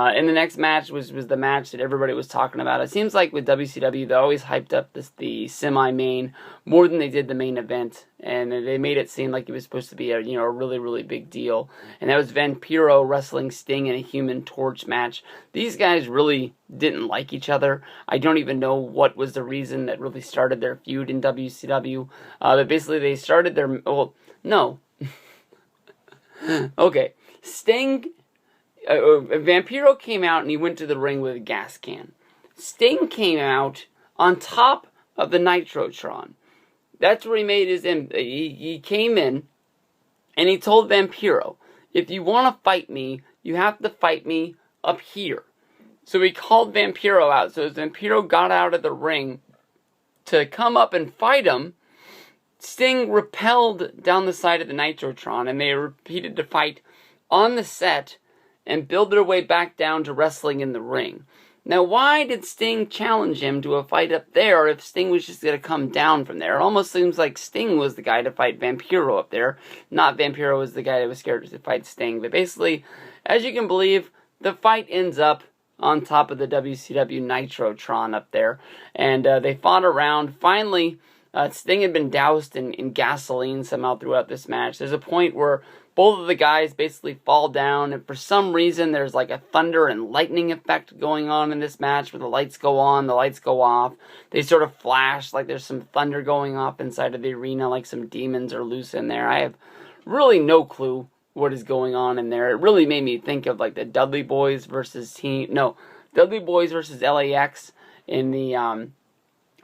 And the next match was the match that everybody was talking about. It seems like with WCW, they always hyped up the semi-main more than they did the main event, and they made it seem like it was supposed to be a really, really big deal. And that was Vampiro wrestling Sting in a Human Torch match. These guys really didn't like each other. I don't even know what was the reason that really started their feud in WCW. But basically, they started their no. Okay, Sting. Vampiro came out and he went to the ring with a gas can. Sting came out on top of the Nitrotron. That's where he made his... He came in and he told Vampiro, if you want to fight me, you have to fight me up here. So he called Vampiro out. So as Vampiro got out of the ring to come up and fight him, Sting rappelled down the side of the Nitrotron and they repeated the fight on the set and build their way back down to wrestling in the ring. Now, why did Sting challenge him to a fight up there if Sting was just going to come down from there? It almost seems like Sting was the guy to fight Vampiro up there, not Vampiro was the guy that was scared to fight Sting. But basically, as you can believe, the fight ends up on top of the WCW Nitrotron up there, and they fought around. Finally, Sting had been doused in gasoline somehow throughout this match. There's a point where both of the guys basically fall down, and for some reason there's like a thunder and lightning effect going on in this match where the lights go on, the lights go off. They sort of flash like there's some thunder going off inside of the arena, like some demons are loose in there. I have really no clue what is going on in there. It really made me think of like the Dudley Boys versus Dudley Boys versus LAX in the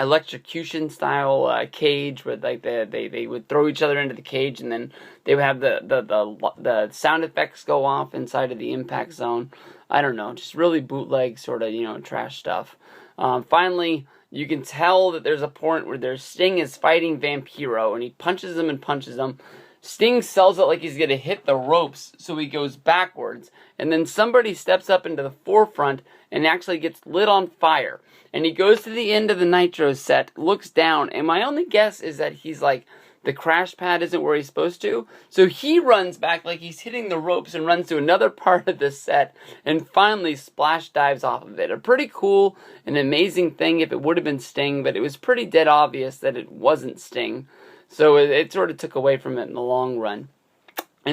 electrocution style cage where like they would throw each other into the cage and then they would have the sound effects go off inside of the impact zone. I don't know, just really bootleg sort of trash stuff. Finally, you can tell that there's a point where Sting is fighting Vampiro and he punches him and punches him. Sting sells it like he's going to hit the ropes, so he goes backwards. And then somebody steps up into the forefront and actually gets lit on fire. And he goes to the end of the Nitro set, looks down, and my only guess is that he's like, the crash pad isn't where he's supposed to. So he runs back like he's hitting the ropes and runs to another part of the set and finally splash dives off of it. A pretty cool and amazing thing if it would have been Sting, but it was pretty dead obvious that it wasn't Sting. So it sort of took away from it in the long run.